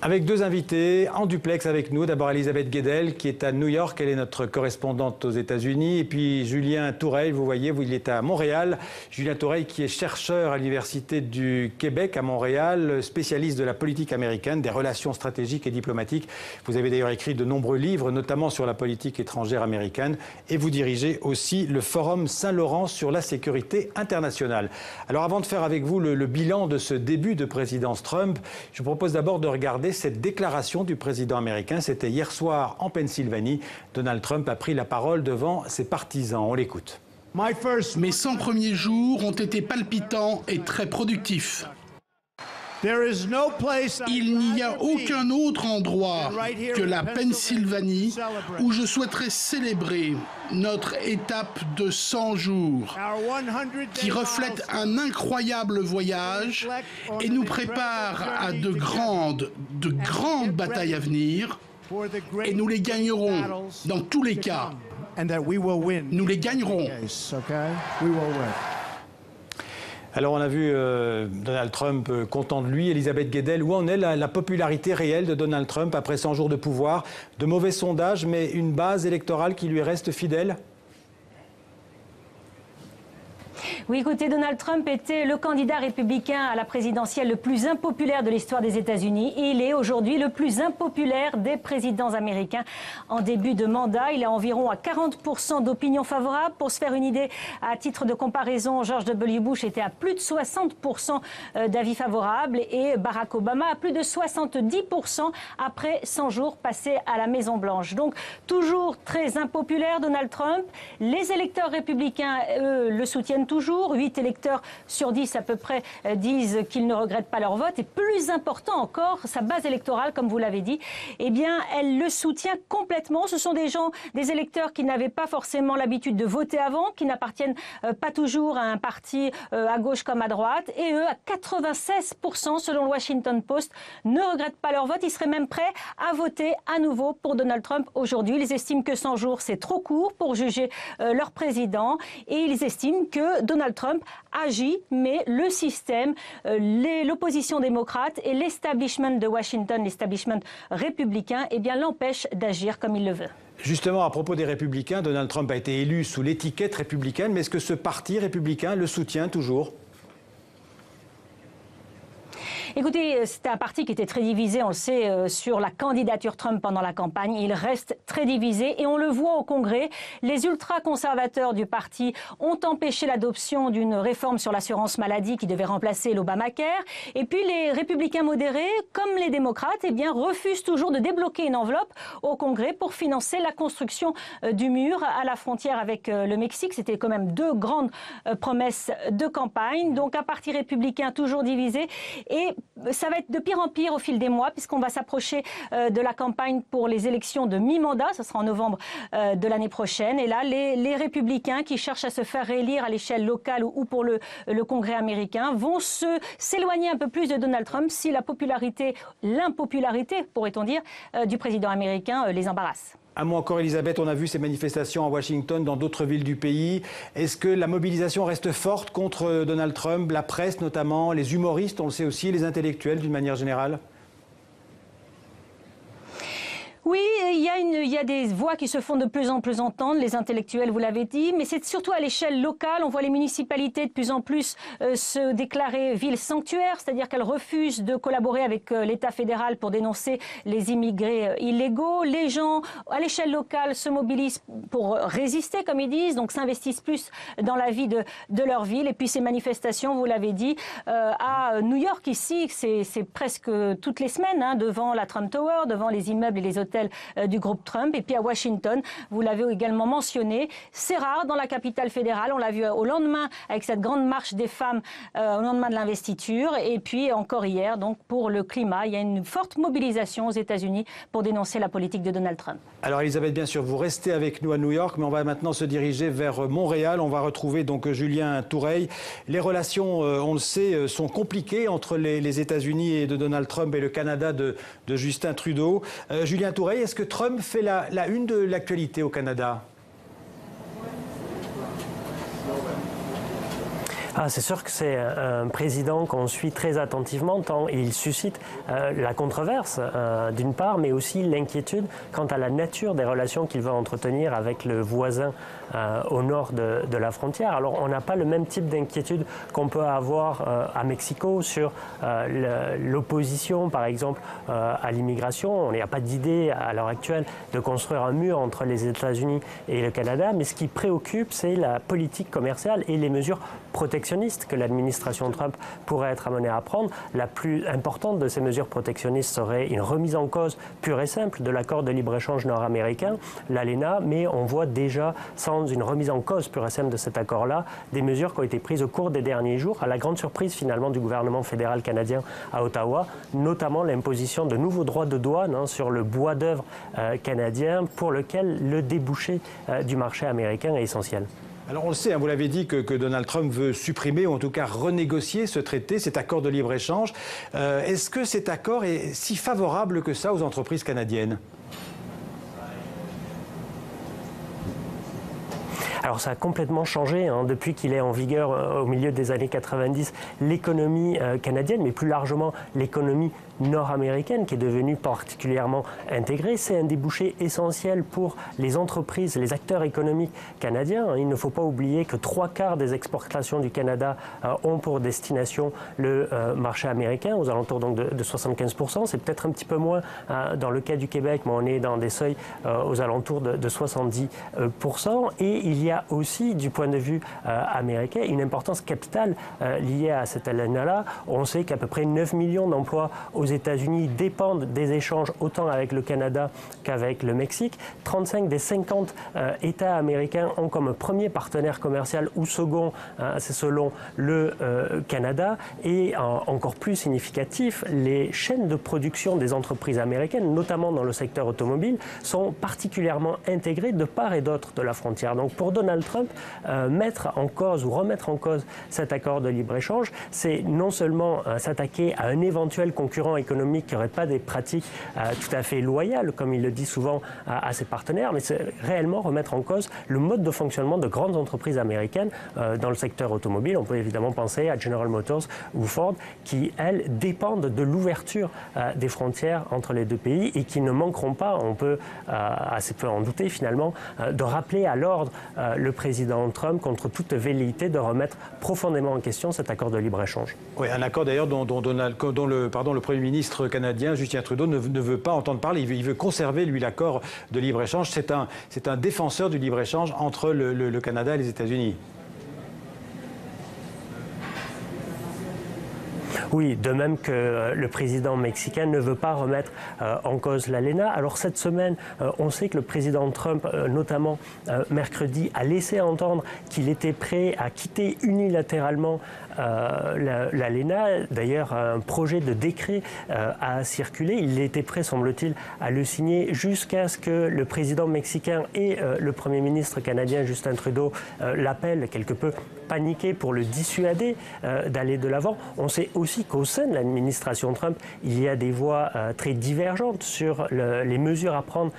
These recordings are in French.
Avec deux invités en duplex avec nous. D'abord Elisabeth Guedel qui est à New York, elle est notre correspondante aux États-Unis. Et puis Julien Toureille, vous voyez, il est à Montréal. Julien Toureille qui est chercheur à l'Université du Québec à Montréal, spécialiste de la politique américaine, des relations stratégiques et diplomatiques. Vous avez d'ailleurs écrit de nombreux livres, notamment sur la politique étrangère américaine. Et vous dirigez aussi le Forum Saint-Laurent sur la sécurité internationale. Alors avant de faire avec vous le bilan de ce début de présidence Trump, je vous propose d'abord de regarder cette déclaration du président américain. C'était hier soir en Pennsylvanie. Donald Trump a pris la parole devant ses partisans. On l'écoute. Mes 100 premiers jours ont été palpitants et très productifs. Il n'y a aucun autre endroit que la Pennsylvanie où je souhaiterais célébrer notre étape de 100 jours qui reflète un incroyable voyage et nous prépare à de grandes batailles à venir, et nous les gagnerons dans tous les cas. Nous les gagnerons. Alors on a vu Donald Trump content de lui. Elisabeth Guedel, où en est la popularité réelle de Donald Trump après 100 jours de pouvoir? De mauvais sondages, mais une base électorale qui lui reste fidèle? Oui, écoutez, Donald Trump était le candidat républicain à la présidentielle le plus impopulaire de l'histoire des États-Unis. Et il est aujourd'hui le plus impopulaire des présidents américains en début de mandat. Il a environ à 40% d'opinion favorable. Pour se faire une idée, à titre de comparaison, George W. Bush était à plus de 60% d'avis favorables et Barack Obama à plus de 70% après 100 jours passés à la Maison-Blanche. Donc, toujours très impopulaire, Donald Trump. Les électeurs républicains, eux, le soutiennent toujours. 8 électeurs sur 10 à peu près disent qu'ils ne regrettent pas leur vote. Et plus important encore, sa base électorale, comme vous l'avez dit, eh bien, elle le soutient complètement. Ce sont des gens, des électeurs qui n'avaient pas forcément l'habitude de voter avant, qui n'appartiennent pas toujours à un parti à gauche comme à droite. Et eux, à 96%, selon le Washington Post, ne regrettent pas leur vote. Ils seraient même prêts à voter à nouveau pour Donald Trump aujourd'hui. Ils estiment que 100 jours, c'est trop court pour juger leur président. Et ils estiment que Donald Trump agit, mais le système, l'opposition démocrate et l'establishment de Washington, l'establishment républicain, eh bien, l'empêche d'agir comme il le veut. Justement, à propos des républicains, Donald Trump a été élu sous l'étiquette républicaine, mais est-ce que ce parti républicain le soutient toujours ? Écoutez, c'était un parti qui était très divisé, on le sait, sur la candidature Trump pendant la campagne. Il reste très divisé et on le voit au Congrès. Les ultra-conservateurs du parti ont empêché l'adoption d'une réforme sur l'assurance maladie qui devait remplacer l'Obamacare. Et puis les républicains modérés, comme les démocrates, eh bien, refusent toujours de débloquer une enveloppe au Congrès pour financer la construction du mur à la frontière avec le Mexique. C'était quand même deux grandes promesses de campagne. Donc un parti républicain toujours divisé. Et ça va être de pire en pire au fil des mois, puisqu'on va s'approcher de la campagne pour les élections de mi-mandat. Ce sera en novembre de l'année prochaine. Et là, les républicains qui cherchent à se faire réélire à l'échelle locale ou pour le Congrès américain vont s'éloigner un peu plus de Donald Trump si la popularité, l'impopularité, pourrait-on dire, du président américain les embarrasse. Un mot encore, Elisabeth, on a vu ces manifestations à Washington, dans d'autres villes du pays. Est-ce que la mobilisation reste forte contre Donald Trump, la presse notamment, les humoristes, on le sait aussi, les intellectuels d'une manière générale ? Oui, il y a des voix qui se font de plus en plus entendre, les intellectuels, vous l'avez dit, mais c'est surtout à l'échelle locale. On voit les municipalités de plus en plus se déclarer villes sanctuaires, c'est-à-dire qu'elles refusent de collaborer avec l'État fédéral pour dénoncer les immigrés illégaux. Les gens, à l'échelle locale, se mobilisent pour résister, comme ils disent, donc s'investissent plus dans la vie de leur ville. Et puis ces manifestations, vous l'avez dit, à New York, ici, c'est presque toutes les semaines, hein, devant la Trump Tower, devant les immeubles et les hôtels du groupe Trump. Et puis à Washington, vous l'avez également mentionné, c'est rare dans la capitale fédérale. On l'a vu au lendemain avec cette grande marche des femmes au lendemain de l'investiture. Et puis encore hier, donc pour le climat, il y a une forte mobilisation aux États-Unis pour dénoncer la politique de Donald Trump. Alors Elisabeth, bien sûr, vous restez avec nous à New York, mais on va maintenant se diriger vers Montréal. On va retrouver donc Julien Toureille. Les relations, on le sait, sont compliquées entre les États-Unis et de Donald Trump et le Canada de Justin Trudeau. Julien Toureille, est-ce que Trump fait la une de l'actualité au Canada ? C'est sûr que c'est un président qu'on suit très attentivement tant il suscite la controverse d'une part, mais aussi l'inquiétude quant à la nature des relations qu'il veut entretenir avec le voisin au nord de la frontière. Alors on n'a pas le même type d'inquiétude qu'on peut avoir à Mexico sur l'opposition par exemple à l'immigration. On n'a pas d'idée à l'heure actuelle de construire un mur entre les États-Unis et le Canada, mais ce qui préoccupe c'est la politique commerciale et les mesures protectionnistes que l'administration Trump pourrait être amenée à prendre. La plus importante de ces mesures protectionnistes serait une remise en cause pure et simple de l'accord de libre-échange nord-américain, l'ALENA, mais on voit déjà, sans une remise en cause pure et simple de cet accord-là, des mesures qui ont été prises au cours des derniers jours, à la grande surprise finalement du gouvernement fédéral canadien à Ottawa, notamment l'imposition de nouveaux droits de douane sur le bois d'œuvre canadien, pour lequel le débouché du marché américain est essentiel. Alors on le sait, vous l'avez dit que Donald Trump veut supprimer ou en tout cas renégocier ce traité, cet accord de libre-échange. Est-ce que cet accord est si favorable que ça aux entreprises canadiennes ? Alors ça a complètement changé depuis qu'il est en vigueur au milieu des années 90, l'économie canadienne, mais plus largement l'économie nord-américaine qui est devenue particulièrement intégrée. C'est un débouché essentiel pour les entreprises, les acteurs économiques canadiens. Il ne faut pas oublier que 3/4 des exportations du Canada ont pour destination le marché américain, aux alentours donc de 75%. C'est peut-être un petit peu moins dans le cas du Québec, mais on est dans des seuils aux alentours de 70%. Et il y a aussi, du point de vue américain, une importance capitale liée à cette ALENA-là. On sait qu'à peu près 9 millions d'emplois aux États-Unis dépendent des échanges autant avec le Canada qu'avec le Mexique. 35 des 50 États américains ont comme premier partenaire commercial ou second, c'est selon le Canada. Et encore plus significatif, les chaînes de production des entreprises américaines, notamment dans le secteur automobile, sont particulièrement intégrées de part et d'autre de la frontière. Donc pour Donald Trump, mettre en cause ou remettre en cause cet accord de libre-échange, c'est non seulement s'attaquer à un éventuel concurrent économique qui n'aurait pas des pratiques tout à fait loyales, comme il le dit souvent à ses partenaires, mais c'est réellement remettre en cause le mode de fonctionnement de grandes entreprises américaines dans le secteur automobile. On peut évidemment penser à General Motors ou Ford, qui, elles, dépendent de l'ouverture des frontières entre les deux pays et qui ne manqueront pas, on peut assez peu en douter finalement, de rappeler à l'ordre le président Trump contre toute velléité de remettre profondément en question cet accord de libre-échange. Oui, un accord d'ailleurs dont le Premier ministre canadien, Justin Trudeau, ne veut pas entendre parler. Il veut conserver, lui, l'accord de libre-échange. C'est un défenseur du libre-échange entre le Canada et les États-Unis. Oui, de même que le président mexicain ne veut pas remettre en cause l'ALENA. Alors cette semaine, on sait que le président Trump, notamment mercredi, a laissé entendre qu'il était prêt à quitter unilatéralement l'ALENA. D'ailleurs, un projet de décret a circulé. Il était prêt, semble-t-il, à le signer jusqu'à ce que le président mexicain et le Premier ministre canadien, Justin Trudeau, l'appellent quelque peu paniqué pour le dissuader d'aller de l'avant. On sait aussi qu'au sein de l'administration Trump, il y a des voix très divergentes sur les mesures à prendre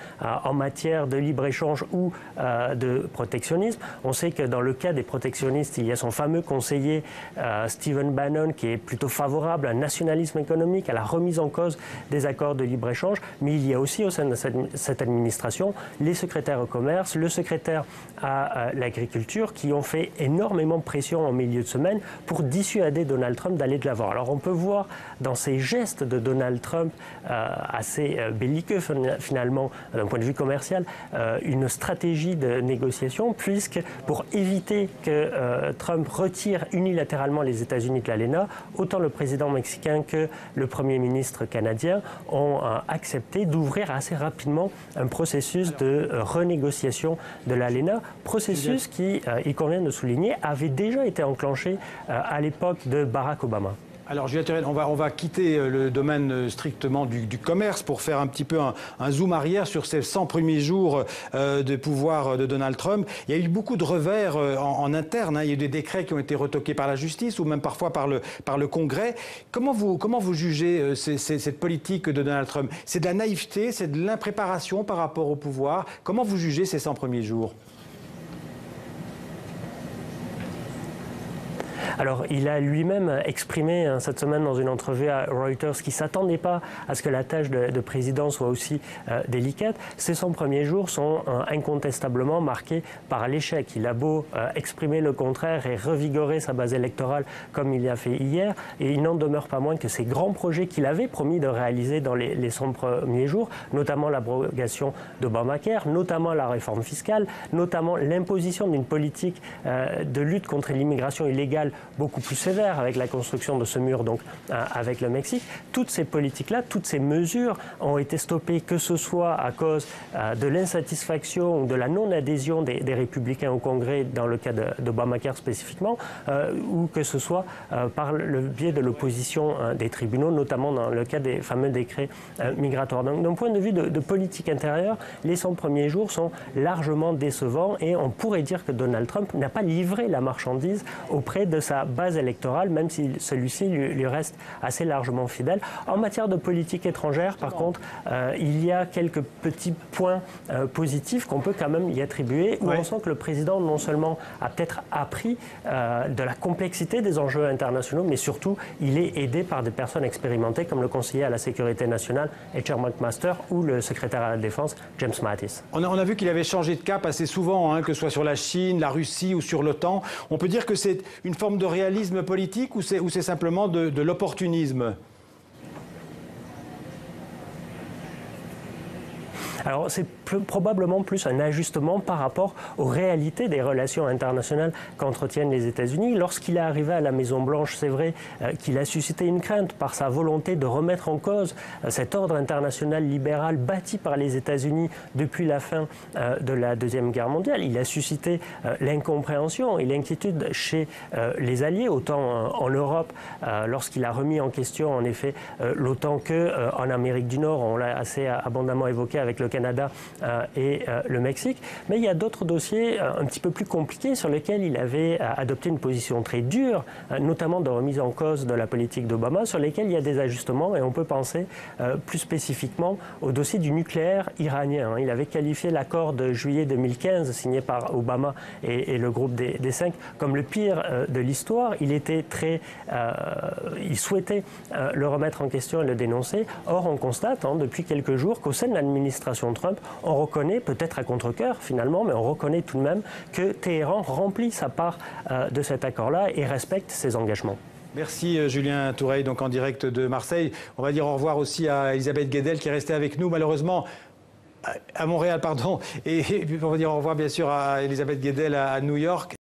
en matière de libre-échange ou de protectionnisme. On sait que dans le cas des protectionnistes, il y a son fameux conseiller Stephen Bannon qui est plutôt favorable à un nationalisme économique, à la remise en cause des accords de libre-échange. Mais il y a aussi au sein de cette administration les secrétaires au commerce, le secrétaire à l'agriculture qui ont fait énormément pression en milieu de semaine pour dissuader Donald Trump d'aller de l'avant. Alors on peut voir dans ces gestes de Donald Trump assez belliqueux finalement d'un point de vue commercial une stratégie de négociation, puisque pour éviter que Trump retire unilatéralement les États-Unis de l'ALENA, autant le président mexicain que le Premier ministre canadien ont accepté d'ouvrir assez rapidement un processus de renégociation de l'ALENA, processus qui, il convient de souligner, avait déjà été enclenché à l'époque de Barack Obama. Alors, Julien Turenne, on va quitter le domaine strictement du commerce pour faire un petit peu un zoom arrière sur ces 100 premiers jours de pouvoir de Donald Trump. Il y a eu beaucoup de revers en interne. Il y a eu des décrets qui ont été retoqués par la justice ou même parfois par le Congrès. Comment vous jugez cette politique de Donald Trump? C'est de la naïveté, c'est de l'impréparation par rapport au pouvoir. Comment vous jugez ces 100 premiers jours? Alors, il a lui-même exprimé cette semaine dans une entrevue à Reuters qu'il ne s'attendait pas à ce que la tâche de président soit aussi délicate. Ces 100 premiers jours sont incontestablement marqués par l'échec. Il a beau exprimer le contraire et revigorer sa base électorale comme il l'a fait hier, et il n'en demeure pas moins que ces grands projets qu'il avait promis de réaliser dans les 100 premiers jours, notamment l'abrogation d'Obamacare, notamment la réforme fiscale, notamment l'imposition d'une politique de lutte contre l'immigration illégale beaucoup plus sévère avec la construction de ce mur donc avec le Mexique. Toutes ces politiques-là, toutes ces mesures ont été stoppées, que ce soit à cause de l'insatisfaction ou de la non-adhésion des républicains au Congrès dans le cas d'Obamacare spécifiquement, ou que ce soit par le biais de l'opposition des tribunaux, notamment dans le cas des fameux décrets migratoires. Donc d'un point de vue de politique intérieure, les 100 premiers jours sont largement décevants et on pourrait dire que Donald Trump n'a pas livré la marchandise auprès de sa base électorale, même si celui-ci lui reste assez largement fidèle. En matière de politique étrangère, par contre, il y a quelques petits points positifs qu'on peut quand même y attribuer, où on sent que le président non seulement a peut-être appris de la complexité des enjeux internationaux, mais surtout il est aidé par des personnes expérimentées comme le conseiller à la sécurité nationale H.R. McMaster ou le secrétaire à la défense James Mattis. On a vu qu'il avait changé de cap assez souvent, que ce soit sur la Chine, la Russie ou sur l'OTAN. On peut dire que c'est une forme de réalisme politique ou c'est simplement de l'opportunisme ? Alors c'est probablement plus un ajustement par rapport aux réalités des relations internationales qu'entretiennent les États-Unis. Lorsqu'il est arrivé à la Maison-Blanche, c'est vrai qu'il a suscité une crainte par sa volonté de remettre en cause cet ordre international libéral bâti par les États-Unis depuis la fin de la Deuxième Guerre mondiale. Il a suscité l'incompréhension et l'inquiétude chez les alliés, autant en Europe, lorsqu'il a remis en question en effet l'OTAN qu'en Amérique du Nord. On l'a assez abondamment évoqué avec le Canada et le Mexique. Mais il y a d'autres dossiers un petit peu plus compliqués sur lesquels il avait adopté une position très dure, notamment de remise en cause de la politique d'Obama, sur lesquels il y a des ajustements et on peut penser plus spécifiquement au dossier du nucléaire iranien. Il avait qualifié l'accord de juillet 2015 signé par Obama et le groupe des 5 comme le pire de l'histoire. Il souhaitait le remettre en question et le dénoncer. Or, on constate depuis quelques jours qu'au sein de l'administration Trump, on reconnaît, peut-être à contre-cœur finalement, mais on reconnaît tout de même que Téhéran remplit sa part de cet accord-là et respecte ses engagements. Merci Julien Toureil, donc en direct de Marseille. On va dire au revoir aussi à Elisabeth Guedel qui est restée avec nous malheureusement à Montréal, pardon. Et on va dire au revoir bien sûr à Elisabeth Guedel à New York.